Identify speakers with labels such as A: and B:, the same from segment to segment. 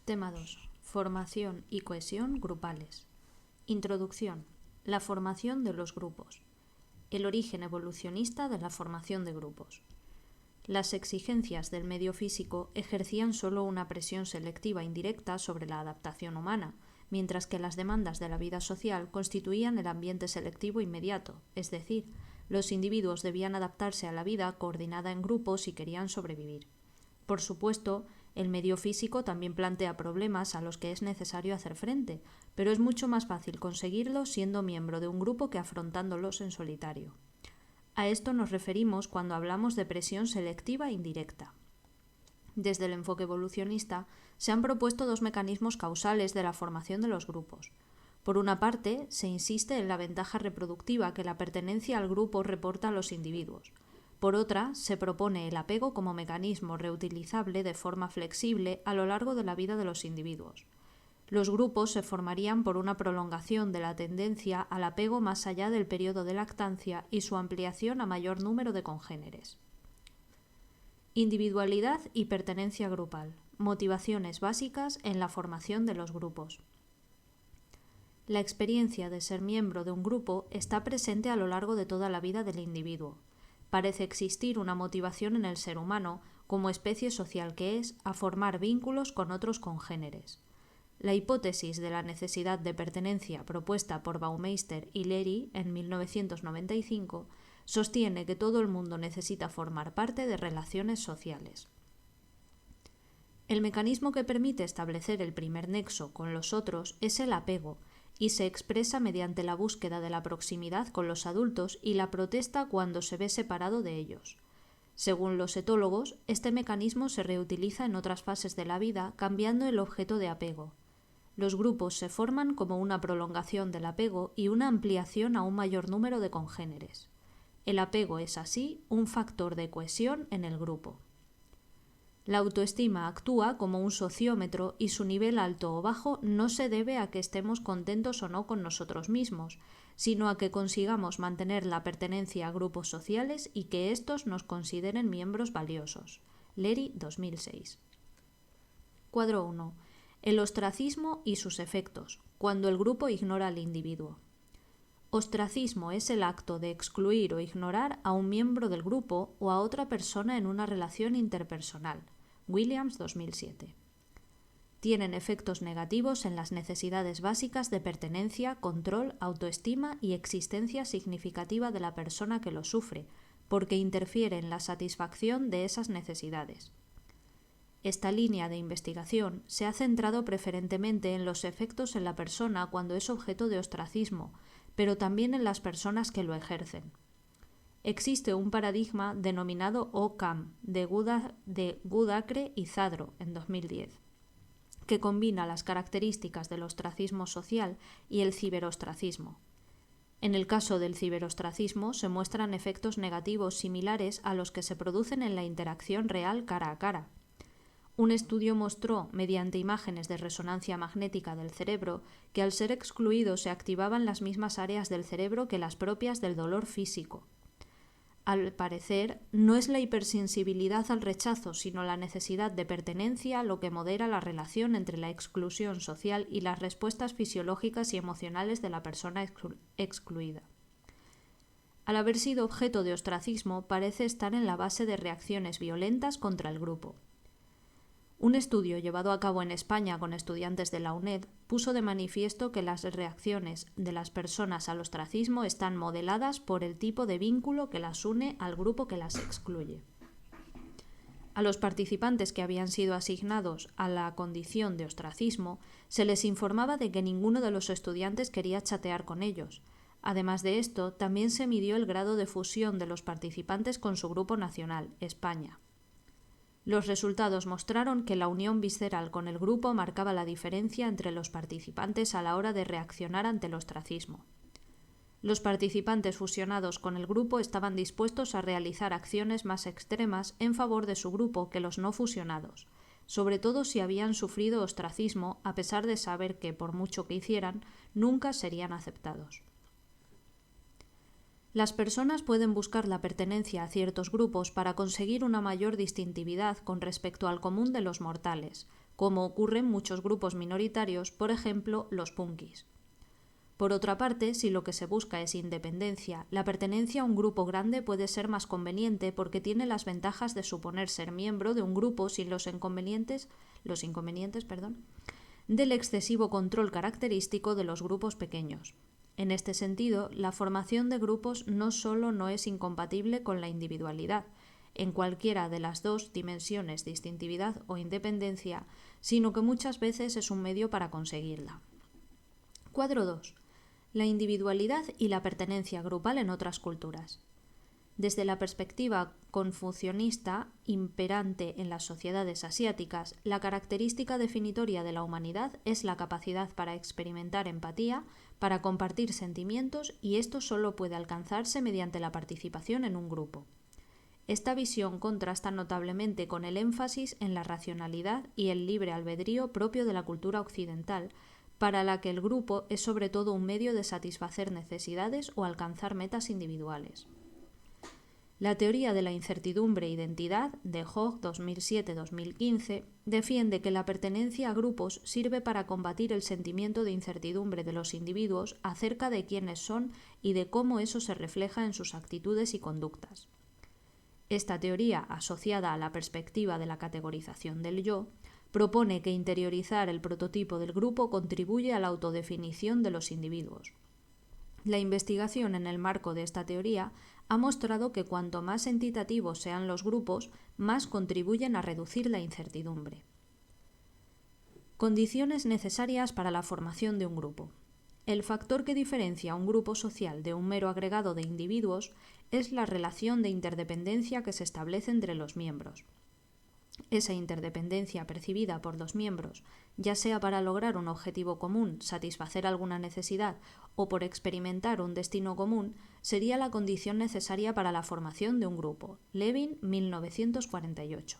A: Tema 2. Formación y cohesión grupales. Introducción. La formación de los grupos. El origen evolucionista de la formación de grupos. Las exigencias del medio físico ejercían solo una presión selectiva indirecta sobre la adaptación humana, mientras que las demandas de la vida social constituían el ambiente selectivo inmediato, es decir, los individuos debían adaptarse a la vida coordinada en grupos si querían sobrevivir. Por supuesto, el medio físico también plantea problemas a los que es necesario hacer frente, pero es mucho más fácil conseguirlo siendo miembro de un grupo que afrontándolos en solitario. A esto nos referimos cuando hablamos de presión selectiva indirecta. Desde el enfoque evolucionista se han propuesto dos mecanismos causales de la formación de los grupos. Por una parte, se insiste en la ventaja reproductiva que la pertenencia al grupo reporta a los individuos. Por otra, se propone el apego como mecanismo reutilizable de forma flexible a lo largo de la vida de los individuos. Los grupos se formarían por una prolongación de la tendencia al apego más allá del periodo de lactancia y su ampliación a mayor número de congéneres. Individualidad y pertenencia grupal. Motivaciones básicas en la formación de los grupos. La experiencia de ser miembro de un grupo está presente a lo largo de toda la vida del individuo. Parece existir una motivación en el ser humano, como especie social que es, a formar vínculos con otros congéneres. La hipótesis de la necesidad de pertenencia propuesta por Baumeister y Leary en 1995 sostiene que todo el mundo necesita formar parte de relaciones sociales. El mecanismo que permite establecer el primer nexo con los otros es el apego, y se expresa mediante la búsqueda de la proximidad con los adultos y la protesta cuando se ve separado de ellos. Según los etólogos, este mecanismo se reutiliza en otras fases de la vida, cambiando el objeto de apego. Los grupos se forman como una prolongación del apego y una ampliación a un mayor número de congéneres. El apego es así un factor de cohesión en el grupo. La autoestima actúa como un sociómetro y su nivel alto o bajo no se debe a que estemos contentos o no con nosotros mismos, sino a que consigamos mantener la pertenencia a grupos sociales y que éstos nos consideren miembros valiosos. Leary, 2006. Cuadro 1. El ostracismo y sus efectos, cuando el grupo ignora al individuo. Ostracismo es el acto de excluir o ignorar a un miembro del grupo o a otra persona en una relación interpersonal. Williams, 2007. Tienen efectos negativos en las necesidades básicas de pertenencia, control, autoestima y existencia significativa de la persona que lo sufre, porque interfiere en la satisfacción de esas necesidades. Esta línea de investigación se ha centrado preferentemente en los efectos en la persona cuando es objeto de ostracismo, pero también en las personas que lo ejercen. Existe un paradigma denominado OCAM de Goodacre y Zadro en 2010, que combina las características del ostracismo social y el ciberostracismo. En el caso del ciberostracismo se muestran efectos negativos similares a los que se producen en la interacción real cara a cara. Un estudio mostró, mediante imágenes de resonancia magnética del cerebro, que al ser excluido se activaban las mismas áreas del cerebro que las propias del dolor físico. Al parecer, no es la hipersensibilidad al rechazo, sino la necesidad de pertenencia lo que modera la relación entre la exclusión social y las respuestas fisiológicas y emocionales de la persona excluida. Al haber sido objeto de ostracismo, parece estar en la base de reacciones violentas contra el grupo. Un estudio llevado a cabo en España con estudiantes de la UNED puso de manifiesto que las reacciones de las personas al ostracismo están modeladas por el tipo de vínculo que las une al grupo que las excluye. A los participantes que habían sido asignados a la condición de ostracismo se les informaba de que ninguno de los estudiantes quería chatear con ellos. Además de esto, también se midió el grado de fusión de los participantes con su grupo nacional, España. Los resultados mostraron que la unión visceral con el grupo marcaba la diferencia entre los participantes a la hora de reaccionar ante el ostracismo. Los participantes fusionados con el grupo estaban dispuestos a realizar acciones más extremas en favor de su grupo que los no fusionados, sobre todo si habían sufrido ostracismo a pesar de saber que, por mucho que hicieran, nunca serían aceptados. Las personas pueden buscar la pertenencia a ciertos grupos para conseguir una mayor distintividad con respecto al común de los mortales, como ocurre en muchos grupos minoritarios, por ejemplo, los punkis. Por otra parte, si lo que se busca es independencia, la pertenencia a un grupo grande puede ser más conveniente porque tiene las ventajas de suponer ser miembro de un grupo sin los inconvenientes, del excesivo control característico de los grupos pequeños. En este sentido, la formación de grupos no solo no es incompatible con la individualidad, en cualquiera de las dos dimensiones, distintividad o independencia, sino que muchas veces es un medio para conseguirla. Cuadro 2. La individualidad y la pertenencia grupal en otras culturas. Desde la perspectiva confucionista imperante en las sociedades asiáticas, la característica definitoria de la humanidad es la capacidad para experimentar empatía, para compartir sentimientos, y esto solo puede alcanzarse mediante la participación en un grupo. Esta visión contrasta notablemente con el énfasis en la racionalidad y el libre albedrío propio de la cultura occidental, para la que el grupo es sobre todo un medio de satisfacer necesidades o alcanzar metas individuales. La teoría de la incertidumbre e identidad, de Hogg 2007-2015, defiende que la pertenencia a grupos sirve para combatir el sentimiento de incertidumbre de los individuos acerca de quiénes son y de cómo eso se refleja en sus actitudes y conductas. Esta teoría, asociada a la perspectiva de la categorización del yo, propone que interiorizar el prototipo del grupo contribuye a la autodefinición de los individuos. La investigación en el marco de esta teoría ha mostrado que cuanto más entitativos sean los grupos, más contribuyen a reducir la incertidumbre. Condiciones necesarias para la formación de un grupo. El factor que diferencia a un grupo social de un mero agregado de individuos es la relación de interdependencia que se establece entre los miembros. Esa interdependencia percibida por los miembros, ya sea para lograr un objetivo común, satisfacer alguna necesidad o por experimentar un destino común, sería la condición necesaria para la formación de un grupo. Levin, 1948.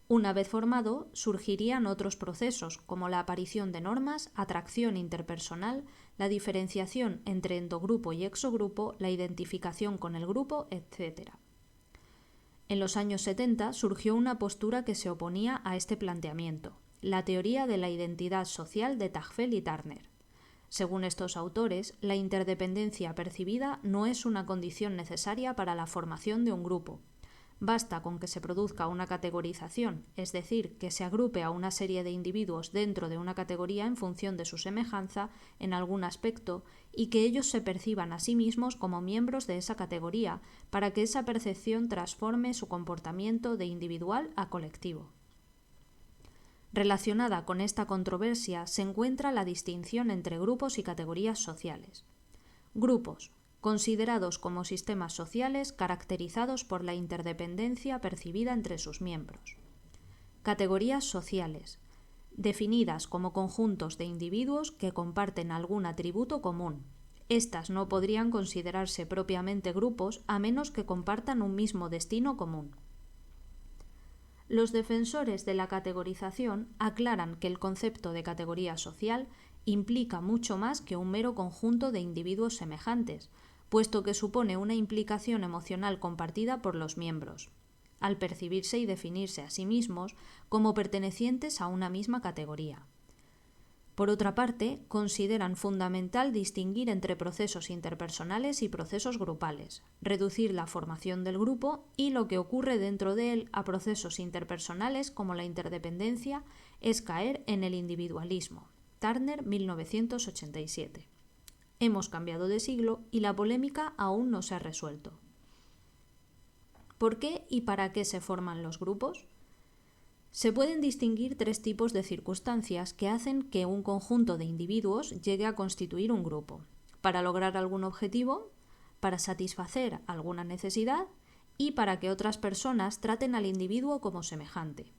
A: Una vez formado, surgirían otros procesos, como la aparición de normas, atracción interpersonal, la diferenciación entre endogrupo y exogrupo, la identificación con el grupo, etc. En los años 70 surgió una postura que se oponía a este planteamiento, la teoría de la identidad social de Tajfel y Turner. Según estos autores, la interdependencia percibida no es una condición necesaria para la formación de un grupo. Basta con que se produzca una categorización, es decir, que se agrupe a una serie de individuos dentro de una categoría en función de su semejanza en algún aspecto y que ellos se perciban a sí mismos como miembros de esa categoría para que esa percepción transforme su comportamiento de individual a colectivo. Relacionada con esta controversia se encuentra la distinción entre grupos y categorías sociales. Grupos, considerados como sistemas sociales caracterizados por la interdependencia percibida entre sus miembros. Categorías sociales, definidas como conjuntos de individuos que comparten algún atributo común. Estas no podrían considerarse propiamente grupos a menos que compartan un mismo destino común. Los defensores de la categorización aclaran que el concepto de categoría social implica mucho más que un mero conjunto de individuos semejantes, puesto que supone una implicación emocional compartida por los miembros, al percibirse y definirse a sí mismos como pertenecientes a una misma categoría. Por otra parte, consideran fundamental distinguir entre procesos interpersonales y procesos grupales, reducir la formación del grupo y lo que ocurre dentro de él a procesos interpersonales como la interdependencia es caer en el individualismo. Turner, 1987. Hemos cambiado de siglo y la polémica aún no se ha resuelto. ¿Por qué y para qué se forman los grupos? Se pueden distinguir tres tipos de circunstancias que hacen que un conjunto de individuos llegue a constituir un grupo: para lograr algún objetivo, para satisfacer alguna necesidad y para que otras personas traten al individuo como semejante.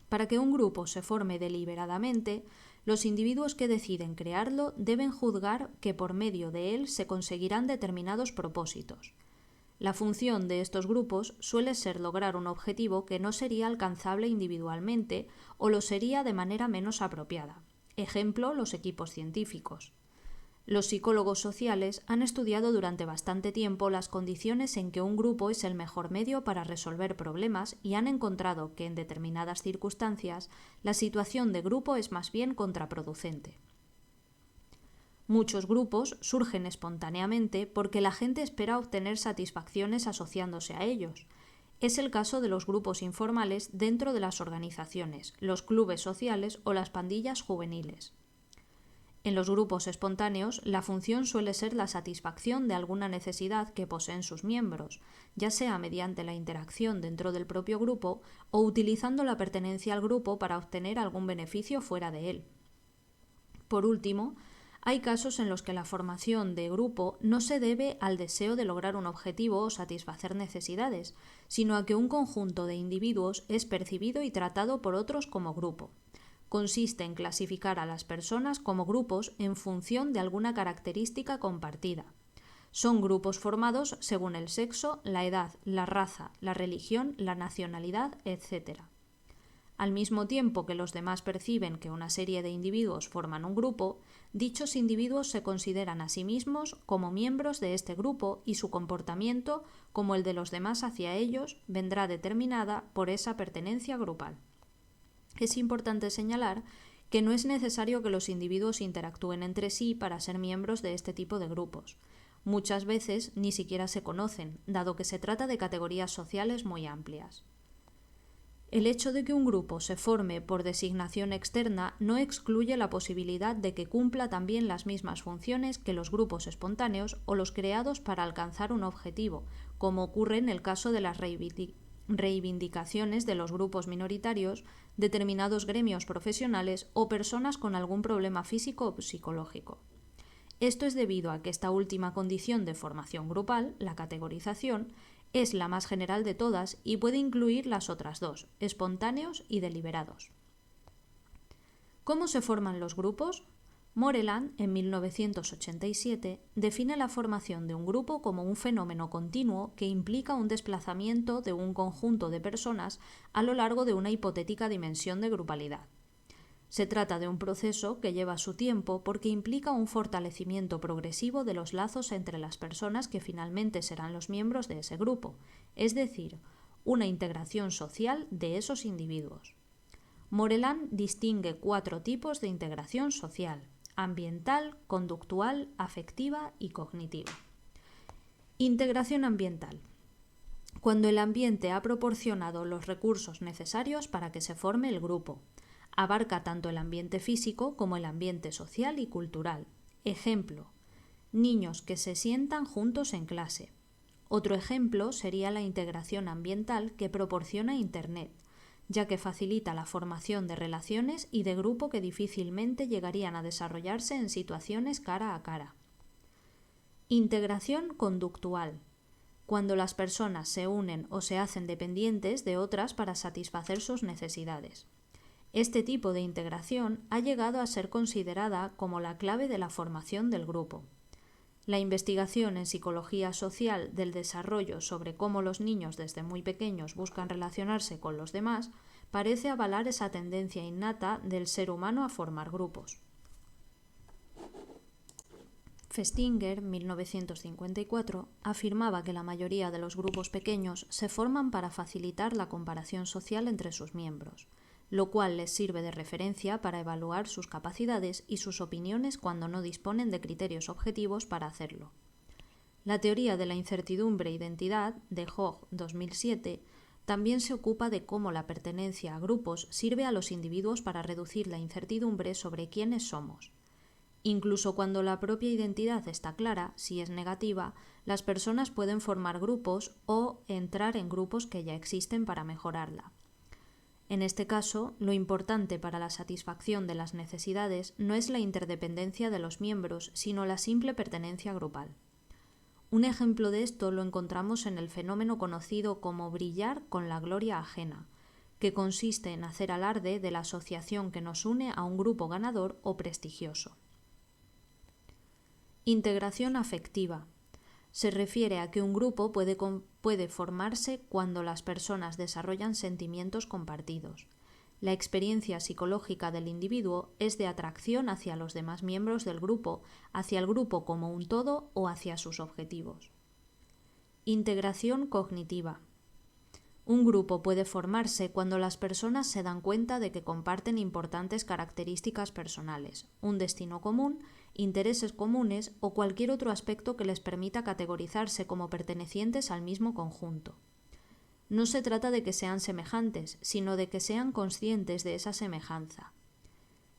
A: Para que un grupo se forme deliberadamente, los individuos que deciden crearlo deben juzgar que por medio de él se conseguirán determinados propósitos. La función de estos grupos suele ser lograr un objetivo que no sería alcanzable individualmente o lo sería de manera menos apropiada. Ejemplo, los equipos científicos. Los psicólogos sociales han estudiado durante bastante tiempo las condiciones en que un grupo es el mejor medio para resolver problemas y han encontrado que en determinadas circunstancias la situación de grupo es más bien contraproducente. Muchos grupos surgen espontáneamente porque la gente espera obtener satisfacciones asociándose a ellos. Es el caso de los grupos informales dentro de las organizaciones, los clubes sociales o las pandillas juveniles. En los grupos espontáneos, la función suele ser la satisfacción de alguna necesidad que poseen sus miembros, ya sea mediante la interacción dentro del propio grupo o utilizando la pertenencia al grupo para obtener algún beneficio fuera de él. Por último, hay casos en los que la formación de grupo no se debe al deseo de lograr un objetivo o satisfacer necesidades, sino a que un conjunto de individuos es percibido y tratado por otros como grupo. Consiste en clasificar a las personas como grupos en función de alguna característica compartida. Son grupos formados según el sexo, la edad, la raza, la religión, la nacionalidad, etc. Al mismo tiempo que los demás perciben que una serie de individuos forman un grupo, dichos individuos se consideran a sí mismos como miembros de este grupo y su comportamiento, como el de los demás hacia ellos, vendrá determinada por esa pertenencia grupal. Es importante señalar que no es necesario que los individuos interactúen entre sí para ser miembros de este tipo de grupos. Muchas veces ni siquiera se conocen, dado que se trata de categorías sociales muy amplias. El hecho de que un grupo se forme por designación externa no excluye la posibilidad de que cumpla también las mismas funciones que los grupos espontáneos o los creados para alcanzar un objetivo, como ocurre en el caso de las reivindicaciones de los grupos minoritarios, determinados gremios profesionales o personas con algún problema físico o psicológico. Esto es debido a que esta última condición de formación grupal, la categorización, es la más general de todas y puede incluir las otras dos, espontáneos y deliberados. ¿Cómo se forman los grupos? Moreland, en 1987, define la formación de un grupo como un fenómeno continuo que implica un desplazamiento de un conjunto de personas a lo largo de una hipotética dimensión de grupalidad. Se trata de un proceso que lleva su tiempo porque implica un fortalecimiento progresivo de los lazos entre las personas que finalmente serán los miembros de ese grupo, es decir, una integración social de esos individuos. Moreland distingue 4 tipos de integración social: ambiental, conductual, afectiva y cognitiva. Integración ambiental. Cuando el ambiente ha proporcionado los recursos necesarios para que se forme el grupo. Abarca tanto el ambiente físico como el ambiente social y cultural. Ejemplo: niños que se sientan juntos en clase. Otro ejemplo sería la integración ambiental que proporciona Internet, ya que facilita la formación de relaciones y de grupo que difícilmente llegarían a desarrollarse en situaciones cara a cara. Integración conductual. Cuando las personas se unen o se hacen dependientes de otras para satisfacer sus necesidades. Este tipo de integración ha llegado a ser considerada como la clave de la formación del grupo. La investigación en psicología social del desarrollo sobre cómo los niños desde muy pequeños buscan relacionarse con los demás parece avalar esa tendencia innata del ser humano a formar grupos. Festinger, 1954, afirmaba que la mayoría de los grupos pequeños se forman para facilitar la comparación social entre sus miembros, lo cual les sirve de referencia para evaluar sus capacidades y sus opiniones cuando no disponen de criterios objetivos para hacerlo. La teoría de la incertidumbre-identidad de Hogg, 2007, también se ocupa de cómo la pertenencia a grupos sirve a los individuos para reducir la incertidumbre sobre quiénes somos. Incluso cuando la propia identidad está clara, si es negativa, las personas pueden formar grupos o entrar en grupos que ya existen para mejorarla. En este caso, lo importante para la satisfacción de las necesidades no es la interdependencia de los miembros, sino la simple pertenencia grupal. Un ejemplo de esto lo encontramos en el fenómeno conocido como brillar con la gloria ajena, que consiste en hacer alarde de la asociación que nos une a un grupo ganador o prestigioso. Integración afectiva. Se refiere a que un grupo puede formarse cuando las personas desarrollan sentimientos compartidos. La experiencia psicológica del individuo es de atracción hacia los demás miembros del grupo, hacia el grupo como un todo o hacia sus objetivos. Integración cognitiva. Un grupo puede formarse cuando las personas se dan cuenta de que comparten importantes características personales, un destino común, intereses comunes o cualquier otro aspecto que les permita categorizarse como pertenecientes al mismo conjunto. No se trata de que sean semejantes, sino de que sean conscientes de esa semejanza.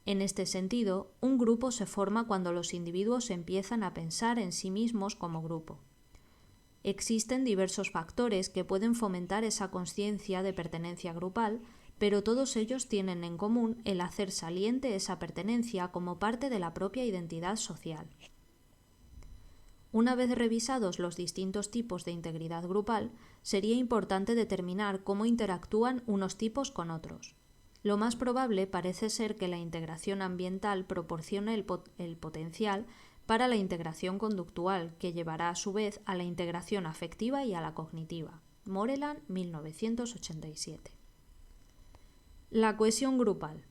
A: En este sentido, un grupo se forma cuando los individuos empiezan a pensar en sí mismos como grupo. Existen diversos factores que pueden fomentar esa consciencia de pertenencia grupal, pero todos ellos tienen en común el hacer saliente esa pertenencia como parte de la propia identidad social. Una vez revisados los distintos tipos de integridad grupal, sería importante determinar cómo interactúan unos tipos con otros. Lo más probable parece ser que la integración ambiental proporcione el potencial para la integración conductual, que llevará a su vez a la integración afectiva y a la cognitiva. Moreland, 1987. La cohesión grupal.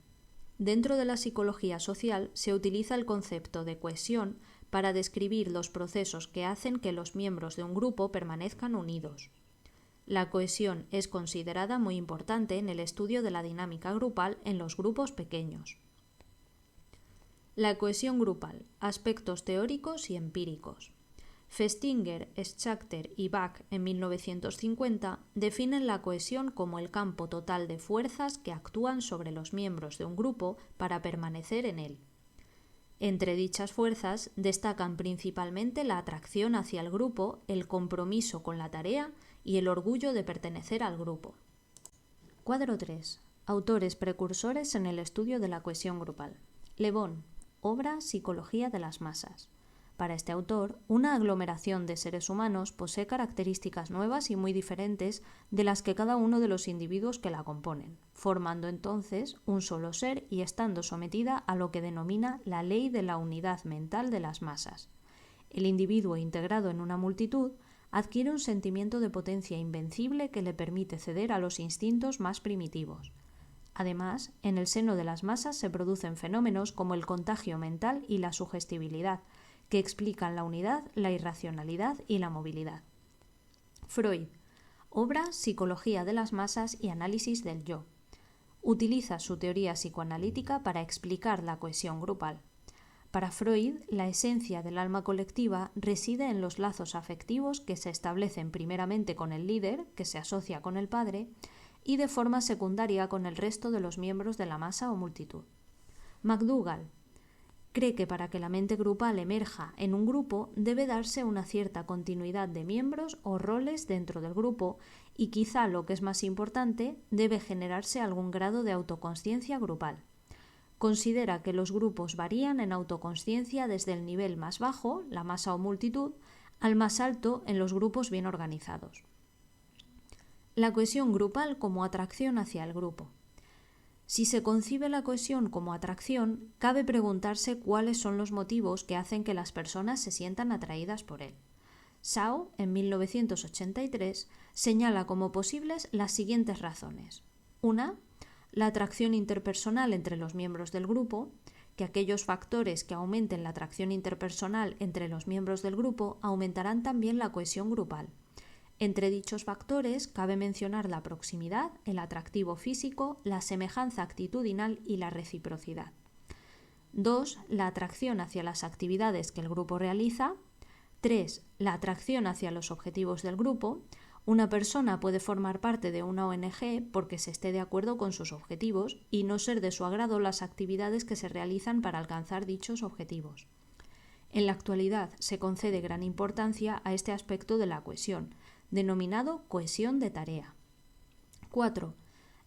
A: Dentro de la psicología social se utiliza el concepto de cohesión para describir los procesos que hacen que los miembros de un grupo permanezcan unidos. La cohesión es considerada muy importante en el estudio de la dinámica grupal en los grupos pequeños. La cohesión grupal, aspectos teóricos y empíricos. Festinger, Schachter y Bach en 1950 definen la cohesión como el campo total de fuerzas que actúan sobre los miembros de un grupo para permanecer en él. Entre dichas fuerzas destacan principalmente la atracción hacia el grupo, el compromiso con la tarea y el orgullo de pertenecer al grupo. Cuadro 3. Autores precursores en el estudio de la cohesión grupal. Le Bon, obra Psicología de las masas. Para este autor, una aglomeración de seres humanos posee características nuevas y muy diferentes de las que cada uno de los individuos que la componen, formando entonces un solo ser y estando sometida a lo que denomina la ley de la unidad mental de las masas. El individuo integrado en una multitud adquiere un sentimiento de potencia invencible que le permite ceder a los instintos más primitivos. Además, en el seno de las masas se producen fenómenos como el contagio mental y la sugestibilidad, que explican la unidad, la irracionalidad y la movilidad. Freud, obra Psicología de las masas y análisis del yo. Utiliza su teoría psicoanalítica para explicar la cohesión grupal. Para Freud, la esencia del alma colectiva reside en los lazos afectivos que se establecen primeramente con el líder, que se asocia con el padre, y de forma secundaria con el resto de los miembros de la masa o multitud. McDougall cree que para que la mente grupal emerja en un grupo debe darse una cierta continuidad de miembros o roles dentro del grupo y quizá lo que es más importante, debe generarse algún grado de autoconsciencia grupal. Considera que los grupos varían en autoconsciencia desde el nivel más bajo, la masa o multitud, al más alto en los grupos bien organizados. La cohesión grupal como atracción hacia el grupo. Si se concibe la cohesión como atracción, cabe preguntarse cuáles son los motivos que hacen que las personas se sientan atraídas por él. Shaw, en 1983, señala como posibles las siguientes razones. 1. La atracción interpersonal entre los miembros del grupo, que aquellos factores que aumenten la atracción interpersonal entre los miembros del grupo aumentarán también la cohesión grupal. Entre dichos factores cabe mencionar la proximidad, el atractivo físico, la semejanza actitudinal y la reciprocidad. 2. La atracción hacia las actividades que el grupo realiza. 3. La atracción hacia los objetivos del grupo. Una persona puede formar parte de una ONG porque se esté de acuerdo con sus objetivos y no ser de su agrado las actividades que se realizan para alcanzar dichos objetivos. En la actualidad se concede gran importancia a este aspecto de la cohesión, denominado cohesión de tarea. 4.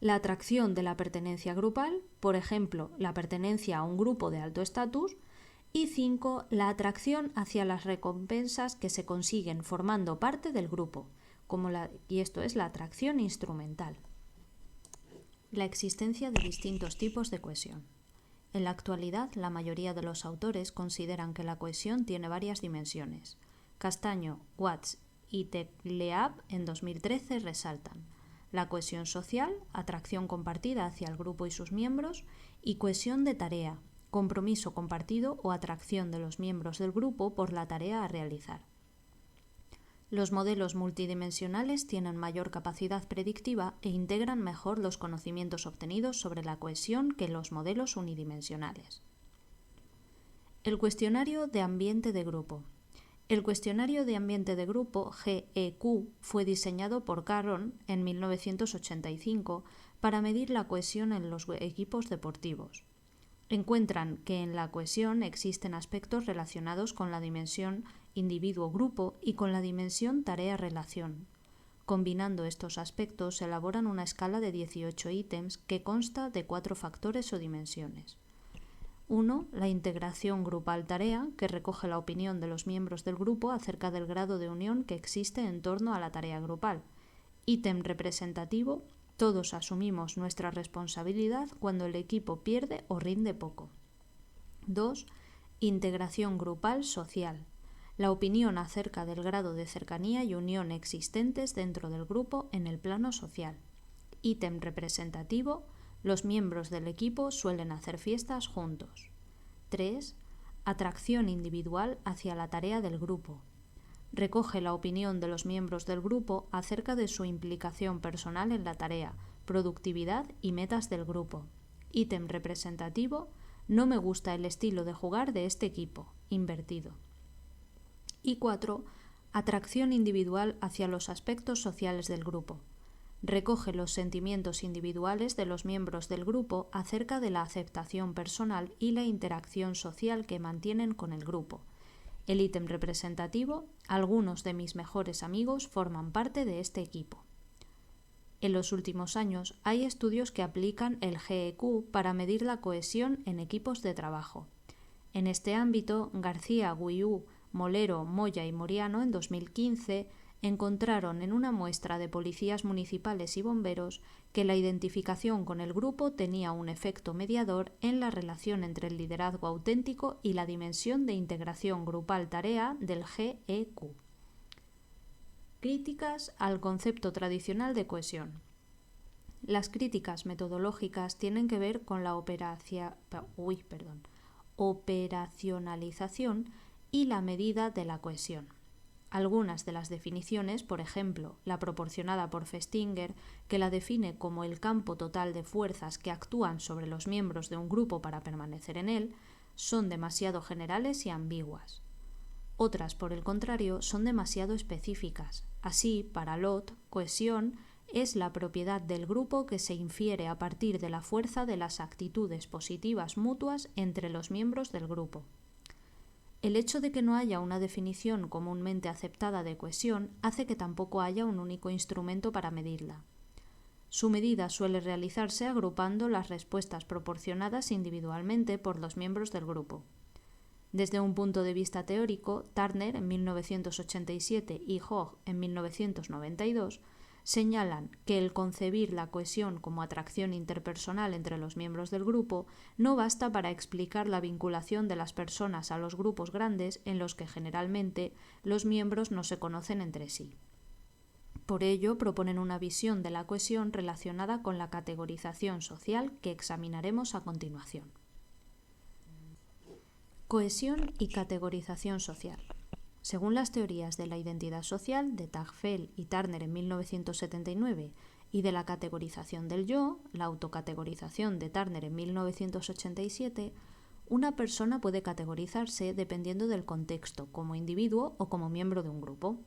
A: La atracción de la pertenencia grupal, por ejemplo, la pertenencia a un grupo de alto estatus. Y 5. La atracción hacia las recompensas que se consiguen formando parte del grupo, y esto es la atracción instrumental. La existencia de distintos tipos de cohesión. En la actualidad, la mayoría de los autores consideran que la cohesión tiene varias dimensiones. Castaño, Watts y Techtleab en 2013 resaltan la cohesión social, atracción compartida hacia el grupo y sus miembros, y cohesión de tarea, compromiso compartido o atracción de los miembros del grupo por la tarea a realizar. Los modelos multidimensionales tienen mayor capacidad predictiva e integran mejor los conocimientos obtenidos sobre la cohesión que los modelos unidimensionales. El cuestionario de ambiente de grupo. El cuestionario de ambiente de grupo, GEQ, fue diseñado por Caron en 1985 para medir la cohesión en los equipos deportivos. Encuentran que en la cohesión existen aspectos relacionados con la dimensión individuo-grupo y con la dimensión tarea-relación. Combinando estos aspectos, elaboran una escala de 18 ítems que consta de 4 factores o dimensiones. 1. La integración grupal-tarea, que recoge la opinión de los miembros del grupo acerca del grado de unión que existe en torno a la tarea grupal. Ítem representativo. Todos asumimos nuestra responsabilidad cuando el equipo pierde o rinde poco. 2. Integración grupal social. La opinión acerca del grado de cercanía y unión existentes dentro del grupo en el plano social. Ítem representativo. Los miembros del equipo suelen hacer fiestas juntos. 3. Atracción individual hacia la tarea del grupo. Recoge la opinión de los miembros del grupo acerca de su implicación personal en la tarea, productividad y metas del grupo. Ítem representativo. No me gusta el estilo de jugar de este equipo, invertido. Y 4. Atracción individual hacia los aspectos sociales del grupo. Recoge los sentimientos individuales de los miembros del grupo acerca de la aceptación personal y la interacción social que mantienen con el grupo. El ítem representativo. Algunos de mis mejores amigos forman parte de este equipo. En los últimos años hay estudios que aplican el GEQ para medir la cohesión en equipos de trabajo. En este ámbito, García, Guiú, Molero, Moya y Moriano en 2015 encontraron en una muestra de policías municipales y bomberos que la identificación con el grupo tenía un efecto mediador en la relación entre el liderazgo auténtico y la dimensión de integración grupal-tarea del GEQ. Críticas al concepto tradicional de cohesión. Las críticas metodológicas tienen que ver con la operacionalización y la medida de la cohesión. Algunas de las definiciones, por ejemplo, la proporcionada por Festinger, que la define como el campo total de fuerzas que actúan sobre los miembros de un grupo para permanecer en él, son demasiado generales y ambiguas. Otras, por el contrario, son demasiado específicas. Así, para Lott, cohesión es la propiedad del grupo que se infiere a partir de la fuerza de las actitudes positivas mutuas entre los miembros del grupo. El hecho de que no haya una definición comúnmente aceptada de cohesión hace que tampoco haya un único instrumento para medirla. Su medida suele realizarse agrupando las respuestas proporcionadas individualmente por los miembros del grupo. Desde un punto de vista teórico, Turner en 1987 y Hogg en 1992 señalan que el concebir la cohesión como atracción interpersonal entre los miembros del grupo no basta para explicar la vinculación de las personas a los grupos grandes en los que generalmente los miembros no se conocen entre sí. Por ello, proponen una visión de la cohesión relacionada con la categorización social que examinaremos a continuación. Cohesión y categorización social. Según las teorías de la identidad social de Tagfel y Turner en 1979 y de la categorización del yo, la autocategorización de Turner en 1987, una persona puede categorizarse dependiendo del contexto, como individuo o como miembro de un grupo.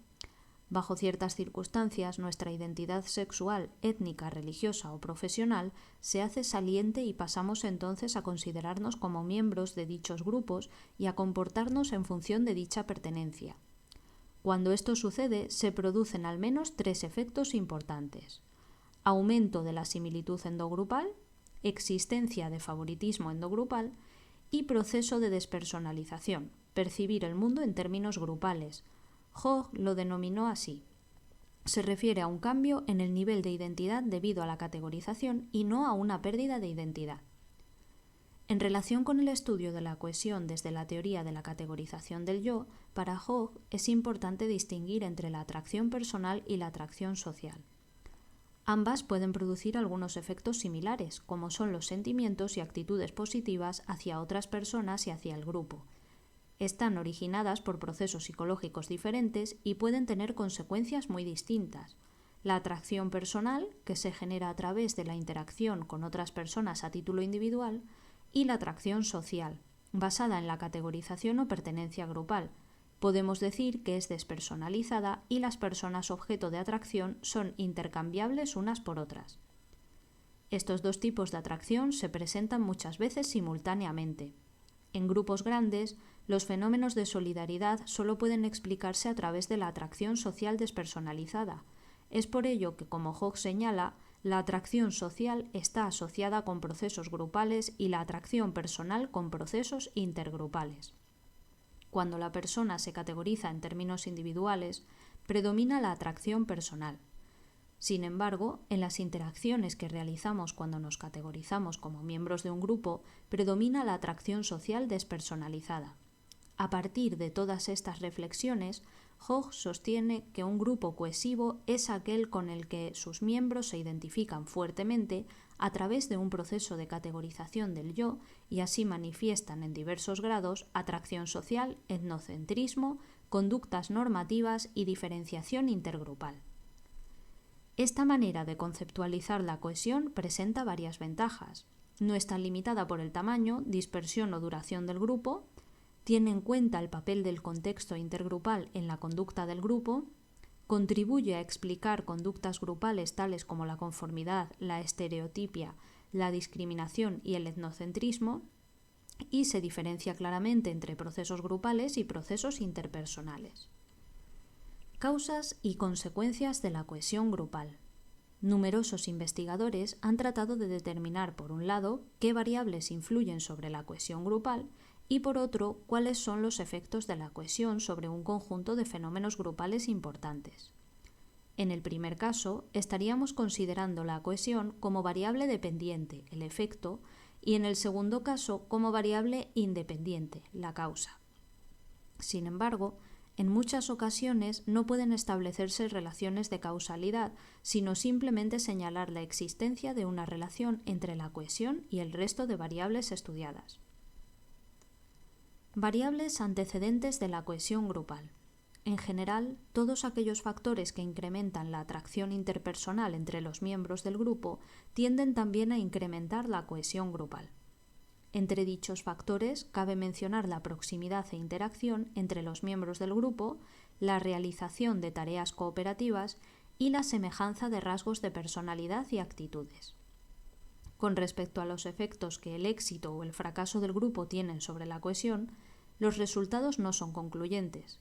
A: Bajo ciertas circunstancias, nuestra identidad sexual, étnica, religiosa o profesional se hace saliente y pasamos entonces a considerarnos como miembros de dichos grupos y a comportarnos en función de dicha pertenencia. Cuando esto sucede, se producen al menos 3 efectos importantes: aumento de la similitud endogrupal, existencia de favoritismo endogrupal y proceso de despersonalización, percibir el mundo en términos grupales. Hogg lo denominó así. Se refiere a un cambio en el nivel de identidad debido a la categorización y no a una pérdida de identidad. En relación con el estudio de la cohesión desde la teoría de la categorización del yo, para Hogg es importante distinguir entre la atracción personal y la atracción social. Ambas pueden producir algunos efectos similares, como son los sentimientos y actitudes positivas hacia otras personas y hacia el grupo. Están originadas por procesos psicológicos diferentes y pueden tener consecuencias muy distintas. La atracción personal, que se genera a través de la interacción con otras personas a título individual, y la atracción social, basada en la categorización o pertenencia grupal. Podemos decir que es despersonalizada y las personas objeto de atracción son intercambiables unas por otras. Estos dos tipos de atracción se presentan muchas veces simultáneamente. En grupos grandes, los fenómenos de solidaridad solo pueden explicarse a través de la atracción social despersonalizada. Es por ello que, como Hogg señala, la atracción social está asociada con procesos grupales y la atracción personal con procesos intergrupales. Cuando la persona se categoriza en términos individuales, predomina la atracción personal. Sin embargo, en las interacciones que realizamos cuando nos categorizamos como miembros de un grupo, predomina la atracción social despersonalizada. A partir de todas estas reflexiones, Hogg sostiene que un grupo cohesivo es aquel con el que sus miembros se identifican fuertemente a través de un proceso de categorización del yo y así manifiestan en diversos grados atracción social, etnocentrismo, conductas normativas y diferenciación intergrupal. Esta manera de conceptualizar la cohesión presenta varias ventajas. No está limitada por el tamaño, dispersión o duración del grupo, tiene en cuenta el papel del contexto intergrupal en la conducta del grupo, contribuye a explicar conductas grupales tales como la conformidad, la estereotipia, la discriminación y el etnocentrismo, y se diferencia claramente entre procesos grupales y procesos interpersonales. Causas y consecuencias de la cohesión grupal. Numerosos investigadores han tratado de determinar, por un lado, qué variables influyen sobre la cohesión grupal y, por otro, cuáles son los efectos de la cohesión sobre un conjunto de fenómenos grupales importantes. En el primer caso, estaríamos considerando la cohesión como variable dependiente, el efecto, y en el segundo caso como variable independiente, la causa. Sin embargo, en muchas ocasiones no pueden establecerse relaciones de causalidad, sino simplemente señalar la existencia de una relación entre la cohesión y el resto de variables estudiadas. Variables antecedentes de la cohesión grupal. En general, todos aquellos factores que incrementan la atracción interpersonal entre los miembros del grupo tienden también a incrementar la cohesión grupal. Entre dichos factores cabe mencionar la proximidad e interacción entre los miembros del grupo, la realización de tareas cooperativas y la semejanza de rasgos de personalidad y actitudes. Con respecto a los efectos que el éxito o el fracaso del grupo tienen sobre la cohesión, los resultados no son concluyentes.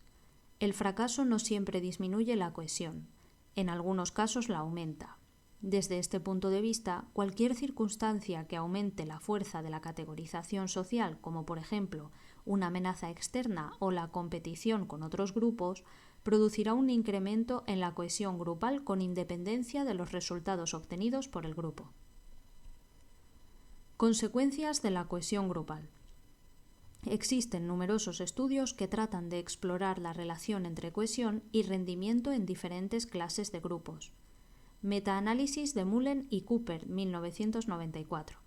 A: El fracaso no siempre disminuye la cohesión, en algunos casos la aumenta. Desde este punto de vista, cualquier circunstancia que aumente la fuerza de la categorización social, como por ejemplo una amenaza externa o la competición con otros grupos, producirá un incremento en la cohesión grupal con independencia de los resultados obtenidos por el grupo. Consecuencias de la cohesión grupal. Existen numerosos estudios que tratan de explorar la relación entre cohesión y rendimiento en diferentes clases de grupos. Metaanálisis de Mullen y Cooper, 1994.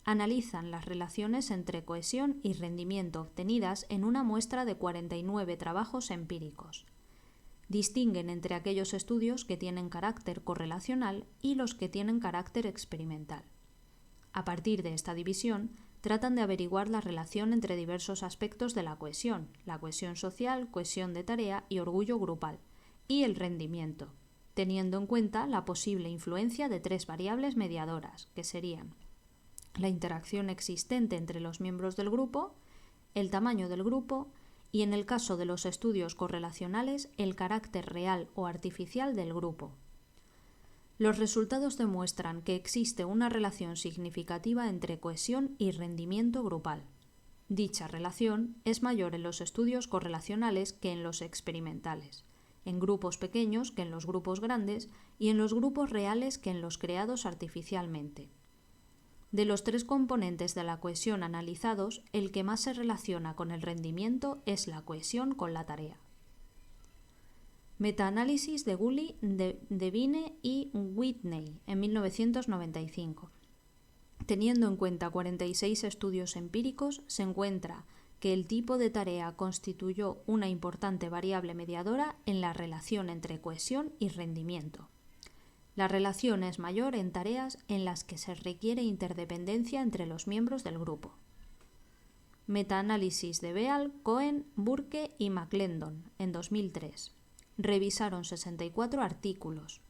A: Analizan las relaciones entre cohesión y rendimiento obtenidas en una muestra de 49 trabajos empíricos. Distinguen entre aquellos estudios que tienen carácter correlacional y los que tienen carácter experimental. A partir de esta división, tratan de averiguar la relación entre diversos aspectos de la cohesión social, cohesión de tarea y orgullo grupal, y el rendimiento, teniendo en cuenta la posible influencia de tres variables mediadoras, que serían la interacción existente entre los miembros del grupo, el tamaño del grupo y, en el caso de los estudios correlacionales, el carácter real o artificial del grupo. Los resultados demuestran que existe una relación significativa entre cohesión y rendimiento grupal. Dicha relación es mayor en los estudios correlacionales que en los experimentales, en grupos pequeños que en los grupos grandes y en los grupos reales que en los creados artificialmente. De los tres componentes de la cohesión analizados, el que más se relaciona con el rendimiento es la cohesión con la tarea. Metaanálisis de Gully, Devine y Whitney en 1995. Teniendo en cuenta 46 estudios empíricos, se encuentra que el tipo de tarea constituyó una importante variable mediadora en la relación entre cohesión y rendimiento. La relación es mayor en tareas en las que se requiere interdependencia entre los miembros del grupo. Metaanálisis de Beal, Cohen, Burke y McClendon en 2003. Revisaron 64 artículos.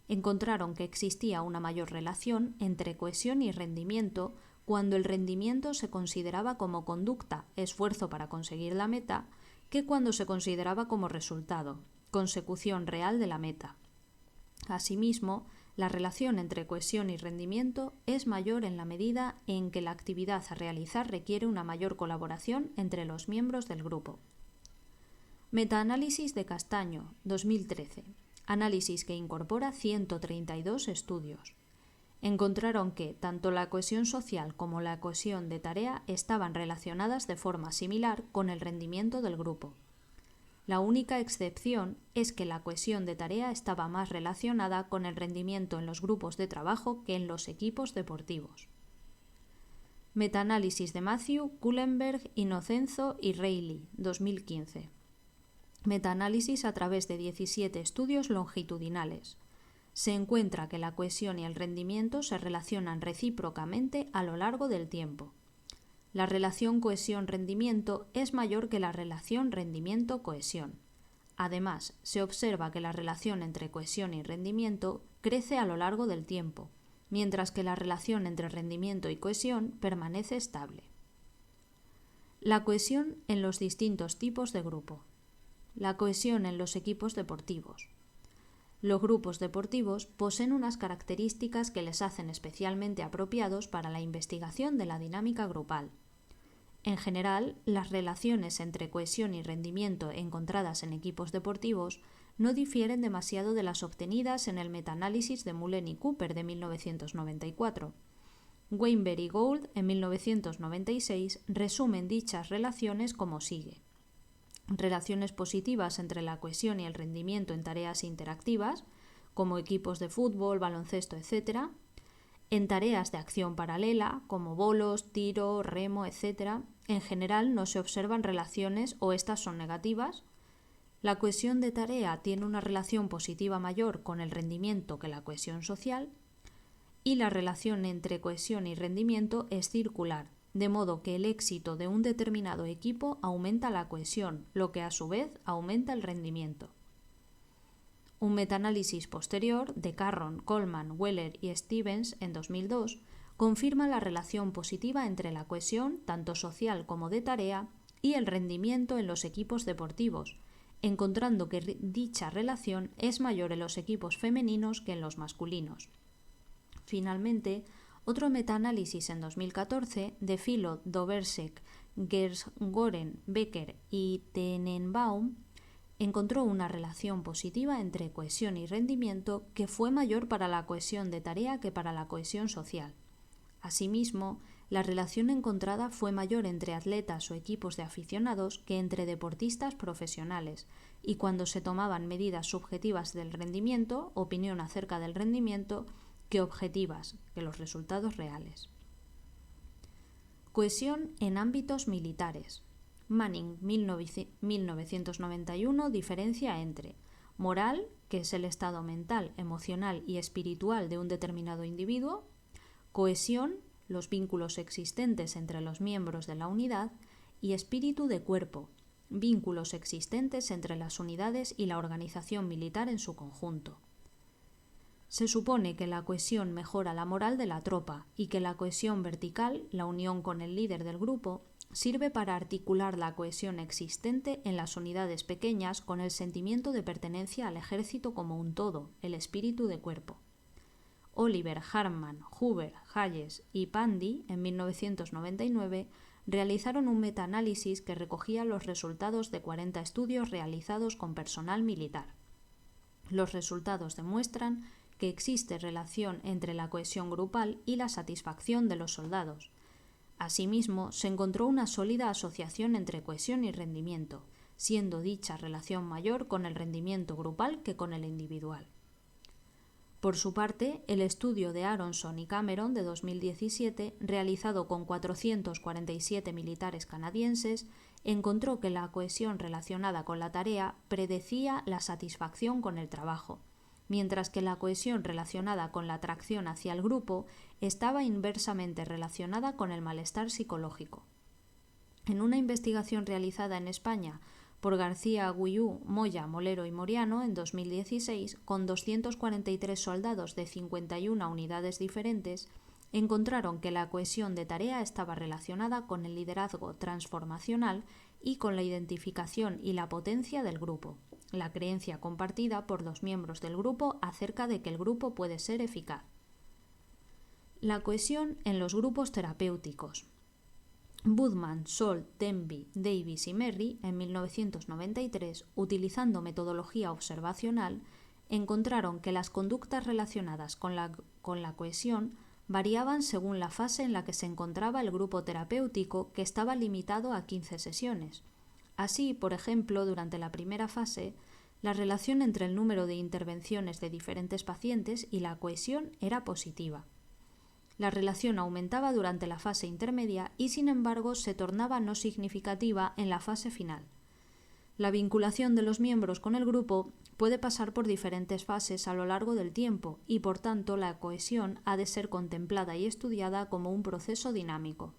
A: Encontraron que existía una mayor relación entre cohesión y rendimiento cuando el rendimiento se consideraba como conducta, esfuerzo para conseguir la meta, que cuando se consideraba como resultado, consecución real de la meta. Asimismo, la relación entre cohesión y rendimiento es mayor en la medida en que la actividad a realizar requiere una mayor colaboración entre los miembros del grupo. Metaanálisis de Castaño, 2013. Análisis que incorpora 132 estudios. Encontraron que tanto la cohesión social como la cohesión de tarea estaban relacionadas de forma similar con el rendimiento del grupo. La única excepción es que la cohesión de tarea estaba más relacionada con el rendimiento en los grupos de trabajo que en los equipos deportivos. Metaanálisis de Matthew, Kullenberg, Inocenzo y Reilly, 2015. Metaanálisis a través de 17 estudios longitudinales. Se encuentra que la cohesión y el rendimiento se relacionan recíprocamente a lo largo del tiempo. La relación cohesión-rendimiento es mayor que la relación rendimiento-cohesión. Además, se observa que la relación entre cohesión y rendimiento crece a lo largo del tiempo, mientras que la relación entre rendimiento y cohesión permanece estable. La cohesión en los distintos tipos de grupo. La cohesión en los equipos deportivos. Los grupos deportivos poseen unas características que les hacen especialmente apropiados para la investigación de la dinámica grupal. En general, las relaciones entre cohesión y rendimiento encontradas en equipos deportivos no difieren demasiado de las obtenidas en el metaanálisis de Mullen y Cooper de 1994. Weinberg y Gould, en 1996, resumen dichas relaciones como sigue. Relaciones positivas entre la cohesión y el rendimiento en tareas interactivas, como equipos de fútbol, baloncesto, etc. En tareas de acción paralela, como bolos, tiro, remo, etc., en general no se observan relaciones o estas son negativas. La cohesión de tarea tiene una relación positiva mayor con el rendimiento que la cohesión social. Y la relación entre cohesión y rendimiento es circular, de modo que el éxito de un determinado equipo aumenta la cohesión, lo que a su vez aumenta el rendimiento. Un metaanálisis posterior de Carron, Coleman, Weller y Stevens en 2002 confirma la relación positiva entre la cohesión, tanto social como de tarea, y el rendimiento en los equipos deportivos, encontrando que dicha relación es mayor en los equipos femeninos que en los masculinos. Finalmente, otro metaanálisis en 2014 de Philo, Dobersek, Gersgoren, Becker y Tenenbaum encontró una relación positiva entre cohesión y rendimiento que fue mayor para la cohesión de tarea que para la cohesión social. Asimismo, la relación encontrada fue mayor entre atletas o equipos de aficionados que entre deportistas profesionales, y cuando se tomaban medidas subjetivas del rendimiento, opinión acerca del rendimiento, que objetivas, que los resultados reales. Cohesión en ámbitos militares. Manning, 1991, diferencia entre moral, que es el estado mental, emocional y espiritual de un determinado individuo, cohesión, los vínculos existentes entre los miembros de la unidad, y espíritu de cuerpo, vínculos existentes entre las unidades y la organización militar en su conjunto. Se supone que la cohesión mejora la moral de la tropa y que la cohesión vertical, la unión con el líder del grupo, sirve para articular la cohesión existente en las unidades pequeñas con el sentimiento de pertenencia al ejército como un todo, el espíritu de cuerpo. Oliver, Harman, Hoover, Hayes y Pandy, en 1999, realizaron un metaanálisis que recogía los resultados de 40 estudios realizados con personal militar. Los resultados demuestran que existe relación entre la cohesión grupal y la satisfacción de los soldados. Asimismo, se encontró una sólida asociación entre cohesión y rendimiento. siendo dicha relación mayor con el rendimiento grupal que con el individual. Por su parte, el estudio de Aronson y Cameron de 2017, realizado con 447 militares canadienses, encontró que la cohesión relacionada con la tarea predecía la satisfacción con el trabajo, mientras que la cohesión relacionada con la atracción hacia el grupo estaba inversamente relacionada con el malestar psicológico. En una investigación realizada en España por García Agullú, Moya, Molero y Moriano en 2016, con 243 soldados de 51 unidades diferentes, encontraron que la cohesión de tarea estaba relacionada con el liderazgo transformacional y con la identificación y la potencia del grupo, la creencia compartida por los miembros del grupo acerca de que el grupo puede ser eficaz. La cohesión en los grupos terapéuticos. Budman, Salt, Denby, Davis y Merry, en 1993, utilizando metodología observacional, encontraron que las conductas relacionadas con la cohesión variaban según la fase en la que se encontraba el grupo terapéutico, que estaba limitado a 15 sesiones. Así, por ejemplo, durante la primera fase, la relación entre el número de intervenciones de diferentes pacientes y la cohesión era positiva. La relación aumentaba durante la fase intermedia y, sin embargo, se tornaba no significativa en la fase final. La vinculación de los miembros con el grupo puede pasar por diferentes fases a lo largo del tiempo y, por tanto, la cohesión ha de ser contemplada y estudiada como un proceso dinámico.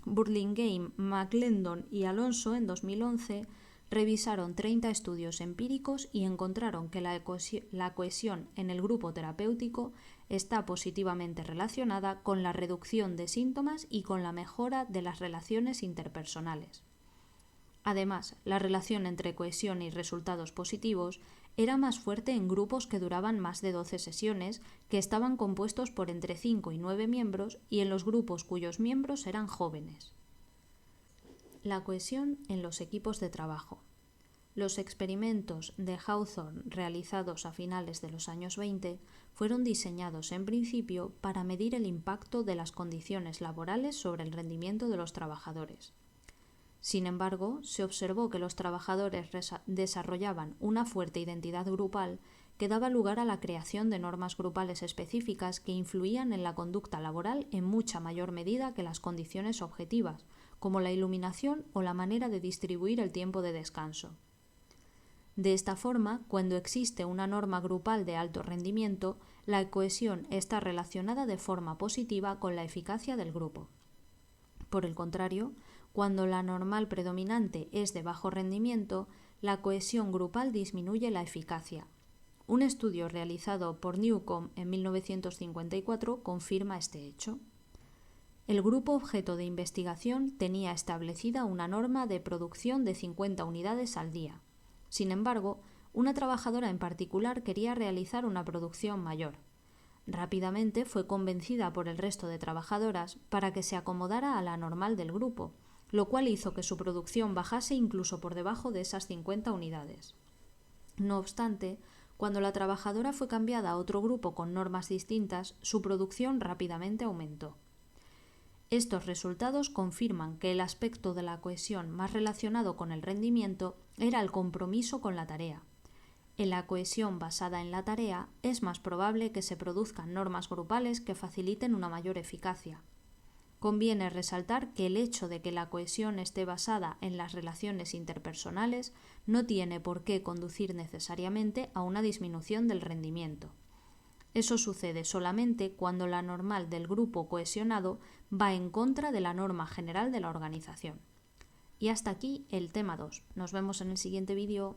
A: Burlingame, McClendon y Alonso, en 2011, revisaron 30 estudios empíricos y encontraron que la cohesión en el grupo terapéutico está positivamente relacionada con la reducción de síntomas y con la mejora de las relaciones interpersonales. Además, la relación entre cohesión y resultados positivos era más fuerte en grupos que duraban más de 12 sesiones, que estaban compuestos por entre 5 y 9 miembros, y en los grupos cuyos miembros eran jóvenes. La cohesión en los equipos de trabajo. Los experimentos de Hawthorne realizados a finales de los años 20 fueron diseñados en principio para medir el impacto de las condiciones laborales sobre el rendimiento de los trabajadores. Sin embargo, se observó que los trabajadores desarrollaban una fuerte identidad grupal que daba lugar a la creación de normas grupales específicas que influían en la conducta laboral en mucha mayor medida que las condiciones objetivas, como la iluminación o la manera de distribuir el tiempo de descanso. De esta forma, cuando existe una norma grupal de alto rendimiento, la cohesión está relacionada de forma positiva con la eficacia del grupo. Por el contrario, cuando la normal predominante es de bajo rendimiento, la cohesión grupal disminuye la eficacia. Un estudio realizado por Newcomb en 1954 confirma este hecho. El grupo objeto de investigación tenía establecida una norma de producción de 50 unidades al día. Sin embargo, una trabajadora en particular quería realizar una producción mayor. Rápidamente fue convencida por el resto de trabajadoras para que se acomodara a la normal del grupo, lo cual hizo que su producción bajase incluso por debajo de esas 50 unidades. No obstante, cuando la trabajadora fue cambiada a otro grupo con normas distintas, su producción rápidamente aumentó. Estos resultados confirman que el aspecto de la cohesión más relacionado con el rendimiento era el compromiso con la tarea. En la cohesión basada en la tarea es más probable que se produzcan normas grupales que faciliten una mayor eficacia. Conviene resaltar que el hecho de que la cohesión esté basada en las relaciones interpersonales no tiene por qué conducir necesariamente a una disminución del rendimiento. Eso sucede solamente cuando la normal del grupo cohesionado va en contra de la norma general de la organización. Y hasta aquí el tema 2. Nos vemos en el siguiente vídeo.